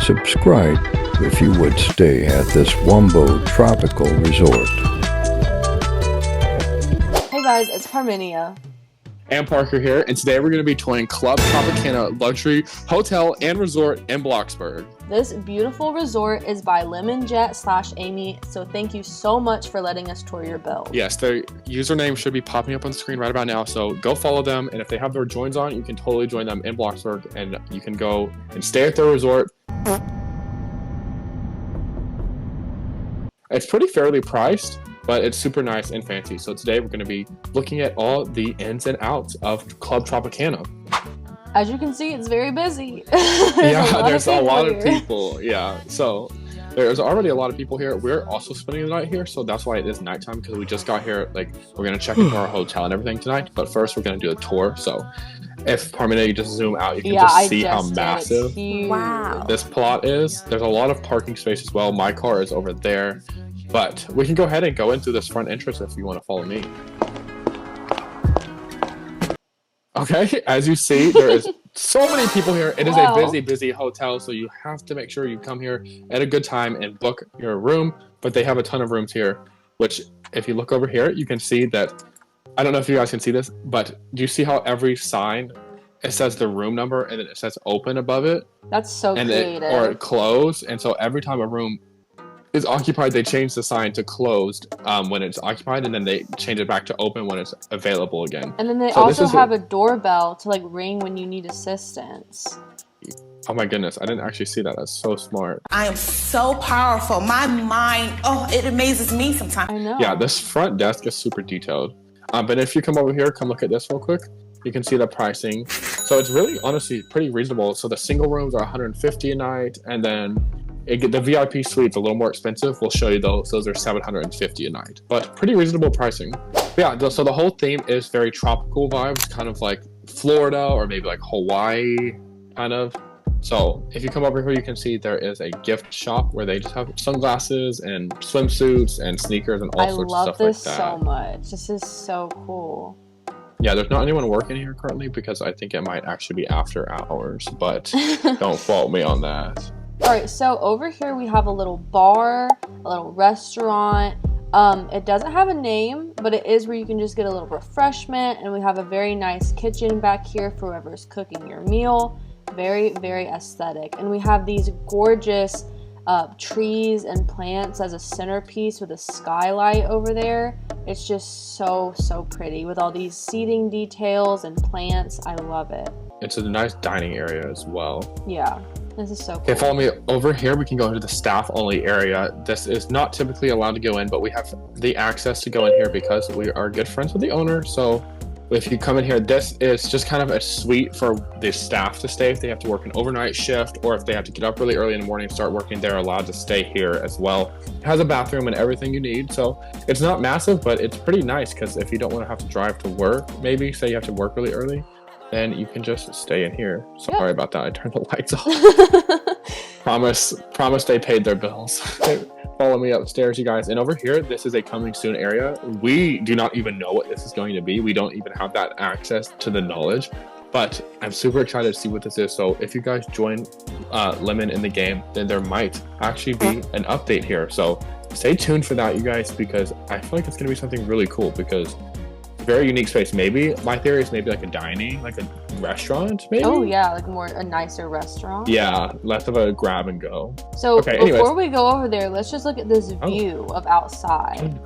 subscribe if you would stay at this Wombo Tropical Resort. Hey guys, it's Parminia. And Parker here, and today we're going to be touring Club Tropicana Luxury Hotel and Resort in BLOXBURG. This beautiful resort is by LemonJet/Amy, so thank you so much for letting us tour your bill. Yes, their username should be popping up on the screen right about now, so go follow them, and if they have their joins on, you can totally join them in BLOXBURG, and you can go and stay at their resort. It's pretty fairly priced, but it's super nice and fancy. So today we're going to be looking at all the ins and outs of Club Tropicana. As you can see, it's very busy. There's a lot of people. Yeah, so there's already a lot of people here. We're also spending the night here, so that's why it is nighttime, because we just got here. Like, we're going to check into our hotel and everything tonight, but first we're going to do a tour. So if Parmina, you just zoom out, you can just see how massive this plot is. There's a lot of parking space as well. My car is over there. But we can go ahead and go into this front entrance if you want to follow me. Okay, as you see, there is so many people here. It is a busy, busy hotel, so you have to make sure you come here at a good time and book your room. But they have a ton of rooms here, which if you look over here, you can see that, I don't know if you guys can see this, but do you see how every sign, it says the room number and then it says open above it? That's so creative. Or closed, and so every time a room is occupied, they change the sign to closed when it's occupied, and then they change it back to open when it's available again. And then they also have a doorbell to like ring when you need assistance. Oh my goodness, I didn't actually see that. That's so smart. I am so powerful. My mind, it amazes me sometimes. I know. Yeah, this front desk is super detailed. But if you come over here, come look at this real quick. You can see the pricing. So it's really, honestly, pretty reasonable. So the single rooms are $150 a night, and then the VIP suite's a little more expensive. We'll show you those. Those are $750 a night, but pretty reasonable pricing. Yeah, so the whole theme is very tropical vibes, kind of like Florida or maybe like Hawaii, kind of. So if you come over here, you can see there is a gift shop where they just have sunglasses and swimsuits and sneakers and all sorts of stuff like that. I love this so much. This is so cool. Yeah, there's not anyone working here currently because I think it might actually be after hours, but don't fault me on that. Alright, so over here we have a little bar, a little restaurant. It doesn't have a name, but it is where you can just get a little refreshment, and we have a very nice kitchen back here for whoever's cooking your meal. Very, very aesthetic. And we have these gorgeous trees and plants as a centerpiece with a skylight over there. It's just so, so pretty with all these seating details and plants. I love it. It's a nice dining area as well. Yeah. This is so cool. Okay, follow me over here. We can go into the staff only area. This is not typically allowed to go in, but we have the access to go in here because we are good friends with the owner. So if you come in here, this is just kind of a suite for the staff to stay if they have to work an overnight shift, or if they have to get up really early in the morning and start working, they're allowed to stay here as well. It has a bathroom and everything you need. So it's not massive, but it's pretty nice because if you don't want to have to drive to work, maybe say you have to work really early, then you can just stay in here. Sorry about that. I turned the lights off. Promise they paid their bills. Follow me upstairs, you guys. And over here, this is a coming soon area. We do not even know what this is going to be. We don't even have that access to the knowledge. But I'm super excited to see what this is. So if you guys join Lemon in the game, then there might actually be an update here. So stay tuned for that, you guys, because I feel like it's going to be something really cool, because very unique space. Maybe my theory is maybe like a dining, like a restaurant, maybe. Oh yeah, like a nicer restaurant. Yeah, less of a grab and go. So before we go over there, let's just look at this view of outside.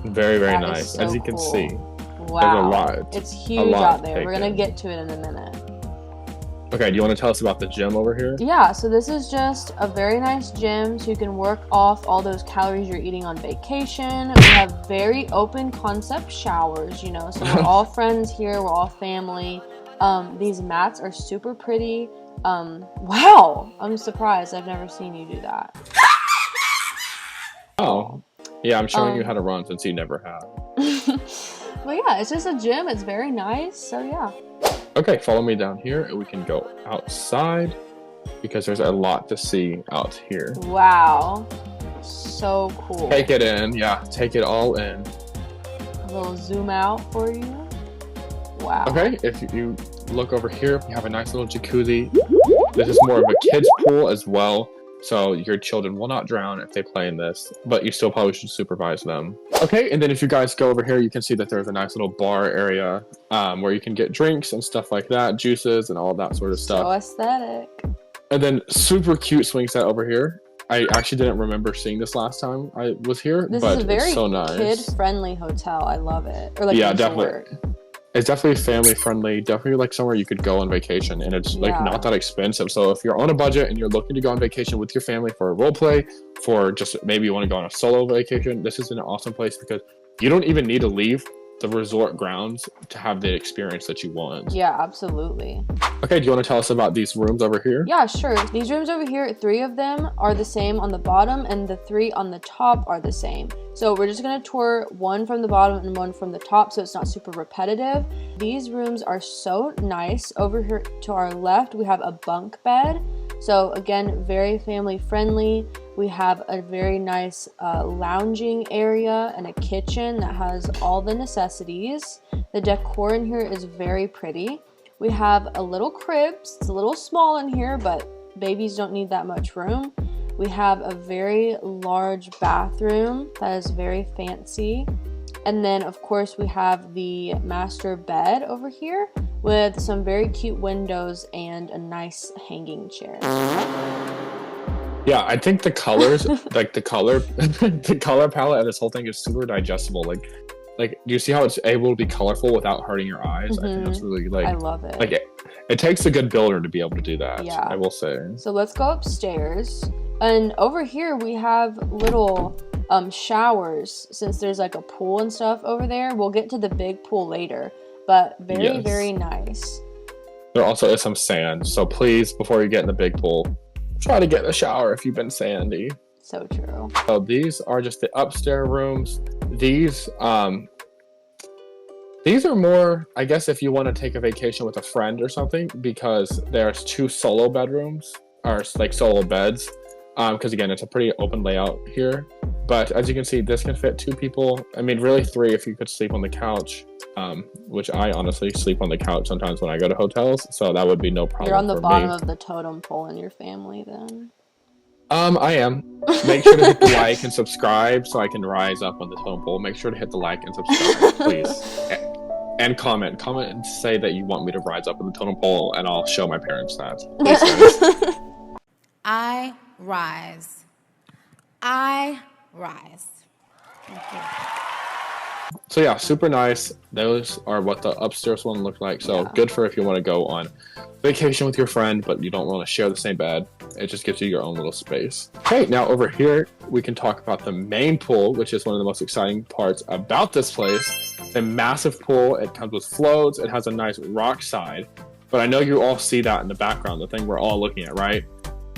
Very, very nice. So as you can see, wow, there's a lot. It's huge out there. We're gonna get to it in a minute. Okay, do you want to tell us about the gym over here? Yeah, so this is just a very nice gym, so you can work off all those calories you're eating on vacation. We have very open concept showers, you know, so we're all friends here, we're all family. These mats are super pretty. Wow, I'm surprised. I've never seen you do that. Oh, yeah, I'm showing you how to run since you never have. But yeah, it's just a gym. It's very nice, so yeah. Okay, follow me down here and we can go outside because there's a lot to see out here. Wow. So cool. Take it in. Yeah, take it all in. A little zoom out for you. Wow. Okay, if you look over here, we have a nice little jacuzzi. This is more of a kids pool as well. So your children will not drown if they play in this, but you still probably should supervise them. Okay, and then if you guys go over here, you can see that there's a nice little bar area where you can get drinks and stuff like that, juices and all that sort of stuff. So aesthetic. And then super cute swing set over here. I actually didn't remember seeing this last time I was here, but it's so nice. This is a very kid-friendly hotel. I love it. Or like yeah, resort. definitely. It's definitely family friendly, definitely like somewhere you could go on vacation, and it's like not that expensive. So if you're on a budget and you're looking to go on vacation with your family for a role play, for just maybe you want to go on a solo vacation, this is an awesome place because you don't even need to leave the resort grounds to have the experience that you want. Yeah, absolutely. Okay, do you want to tell us about these rooms over here? Yeah, sure. These rooms over here, 3 of them are the same on the bottom, and the 3 on the top are the same. So we're just going to tour one from the bottom and one from the top so it's not super repetitive. These rooms are so nice. Over here to our left, we have a bunk bed. So again, very family friendly. We have a very nice lounging area and a kitchen that has all the necessities. The decor in here is very pretty. We have a little crib. It's a little small in here, but babies don't need that much room. We have a very large bathroom that is very fancy. And then, of course, we have the master bed over here with some very cute windows and a nice hanging chair. Yeah, I think the colors, like the color palette of this whole thing is super digestible. Like, do you see how it's able to be colorful without hurting your eyes? I think that's really I love it. Like it takes a good builder to be able to do that. Yeah. I will say. So let's go upstairs. And over here we have little showers, since there's like a pool and stuff over there. We'll get to the big pool later, but very nice. There also is some sand, so please, before you get in the big pool, try to get in the shower if you've been sandy. So true. So these are just the upstairs rooms. These are more, I guess, if you want to take a vacation with a friend or something, because there's 2 solo bedrooms, or like solo beds, because again, it's a pretty open layout here. But as you can see, this can fit 2 people. I mean, really 3 if you could sleep on the couch, which I honestly sleep on the couch sometimes when I go to hotels, so that would be no problem. You're on the bottom of the totem pole in your family then. I am. Make sure to hit the like and subscribe so I can rise up on the totem pole. Make sure to hit the like and subscribe, please. And comment and say that you want me to rise up on the totem pole, and I'll show my parents that. Please, guys. I rise. I rise. Thank you. So yeah, super nice. Those are what the upstairs one looked like. So good for if you want to go on vacation with your friend, but you don't want to share the same bed. It just gives you your own little space. Okay, now over here, we can talk about the main pool, which is one of the most exciting parts about this place. It's a massive pool. It comes with floats. It has a nice rock side. But I know you all see that in the background, the thing we're all looking at, right?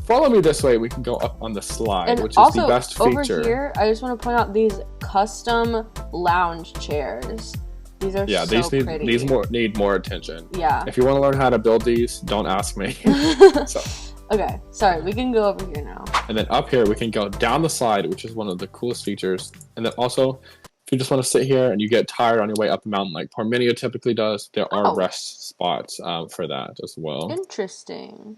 Follow me this way. We can go up on the slide, and which also, is the best feature. Over here, I just want to point out these custom lounge chairs. These are so pretty. These need more attention. Yeah. If you want to learn how to build these, don't ask me. So. Okay, sorry, we can go over here now. And then up here, we can go down the slide, which is one of the coolest features. And then also, if you just want to sit here and you get tired on your way up the mountain, like Parminia typically does, there are rest spots for that as well. Interesting.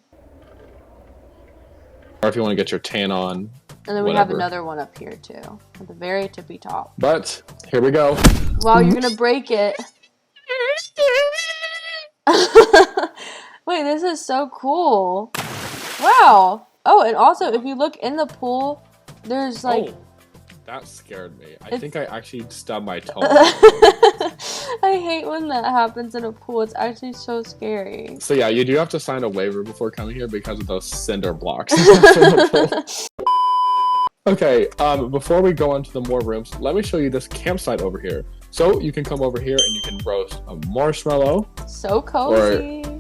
Or if you want to get your tan on. And then we have another one up here too, at the very tippy top. But here we go. Wow, you're gonna break it. Wait, this is so cool. Wow. Oh, and also if you look in the pool, there's like... Oh, that scared me. I think I actually stubbed my toe. I hate when that happens in a pool. It's actually so scary. So yeah, you do have to sign a waiver before coming here because of those cinder blocks. Okay, before we go into the more rooms, let me show you this campsite over here. So you can come over here and you can roast a marshmallow. So cozy. Or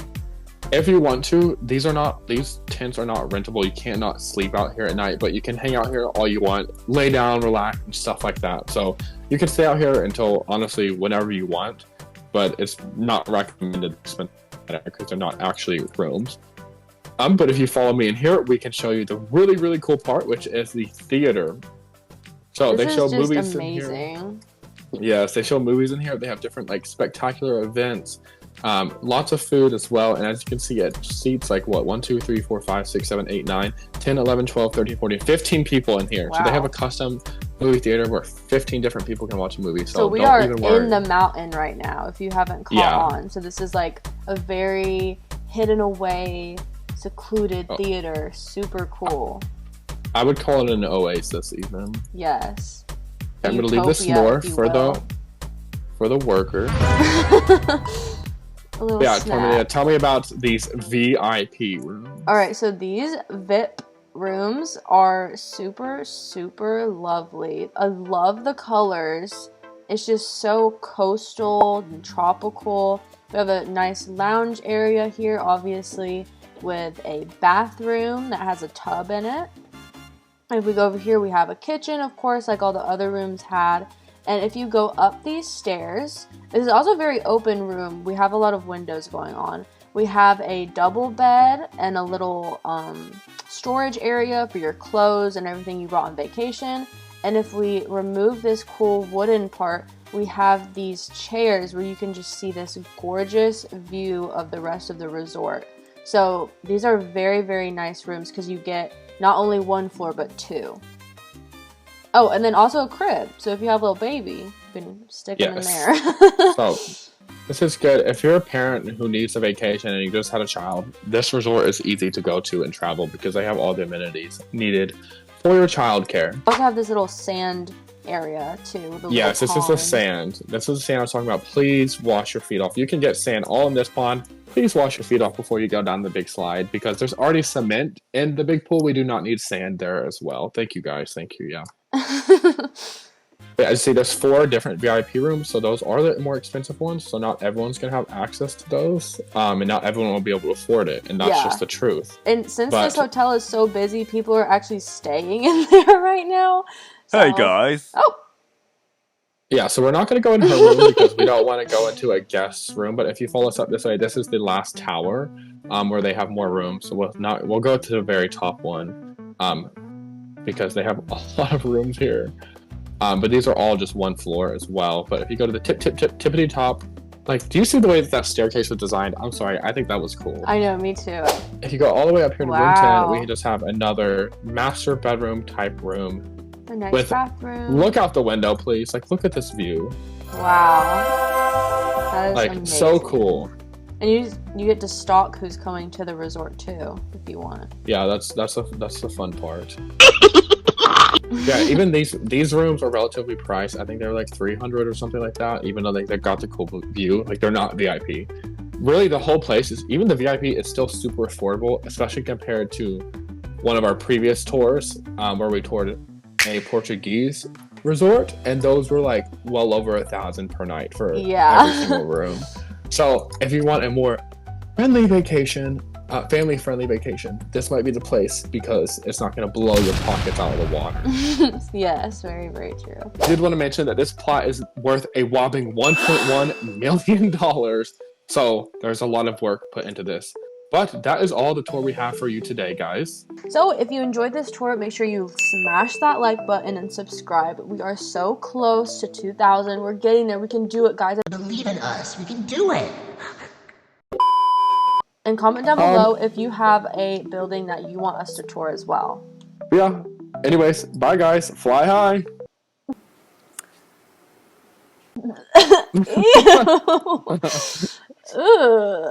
if you want to, these tents are not rentable. You cannot sleep out here at night, but you can hang out here all you want, lay down, relax, and stuff like that. So you can stay out here until, honestly, whenever you want, but it's not recommended to spend because they're not actually rooms. But if you follow me in here, we can show you the really, really cool part, which is the theater. So they show movies in here. Yes, they show movies in here. They have different like spectacular events. Lots of food as well, and as you can see, it seats like what 1, 2, 3, 4, 5, 6, 7, 8, 9, 10, 11, 12, 13, 14, 15 people in here. Wow. So they have a custom movie theater where 15 different people can watch a movie. So we don't are even worry. in the mountain right now, if you haven't caught on. So this is like a very hidden away, secluded theater. Super cool. I would call it an oasis even. Yes. I'm gonna leave this more for the workers. A little Yeah, snack. tell me about these VIP rooms. All right, so these VIP rooms are super, super lovely. I love the colors. It's just so coastal and tropical. We have a nice lounge area here, obviously, with a bathroom that has a tub in it. If we go over here, we have a kitchen, of course, like all the other rooms had. And if you go up these stairs, this is also a very open room. We have a lot of windows going on. We have a double bed and a little storage area for your clothes and everything you brought on vacation. And if we remove this cool wooden part, we have these chairs where you can just see this gorgeous view of the rest of the resort. So these are very, very nice rooms because you get not only one floor, but 2. Oh, and then also a crib. So if you have a little baby, you can stick them in there. So this is good. If you're a parent who needs a vacation and you just had a child, this resort is easy to go to and travel because they have all the amenities needed for your child care. We also have this little sand area too. Yes, this is the sand. This is the sand I was talking about. Please wash your feet off. You can get sand all in this pond. Please wash your feet off before you go down the big slide because there's already cement in the big pool. We do not need sand there as well. Thank you guys. Thank you. Yeah. Yeah, I see there's 4 different VIP rooms, so those are the more expensive ones, so not everyone's gonna have access to those, and not everyone will be able to afford it, and that's just the truth. And since this hotel is so busy, people are actually staying in there right now. So... Hey guys. Oh. Yeah, so we're not going to go in her room because we don't want to go into a guest's room. But if you follow us up this way, this is the last tower, where they have more rooms. So we'll go to the very top one, because they have a lot of rooms here. But these are all just one floor as well. But if you go to the tippity top, like, do you see the way that staircase was designed? I'm sorry, I think that was cool. I know, me too. If you go all the way up here to room 10, we just have another master bedroom type room. A nice bathroom. Look out the window, please. Like, look at this view. Wow. That is like amazing. So cool. And you get to stalk who's coming to the resort too, if you want. Yeah, that's the fun part. Yeah, even these rooms are relatively priced. I think they're like $300 or something like that. Even though they've got the cool view, like they're not VIP. Really, the whole place is even the VIP is still super affordable, especially compared to one of our previous tours, where we toured a Portuguese resort, and those were like well over $1,000 per night for every single room. So if you want a more friendly vacation, family-friendly vacation, this might be the place because it's not going to blow your pockets out of the water. Yes, very, very true. I did want to mention that this plot is worth a whopping $1.1 million. So there's a lot of work put into this. But that is all the tour we have for you today, guys. So if you enjoyed this tour, make sure you smash that like button and subscribe. We are so close to 2,000. We're getting there. We can do it, guys. Believe in us. We can do it. And comment down below if you have a building that you want us to tour as well. Yeah. Anyways, bye, guys. Fly high. Ew. Ugh.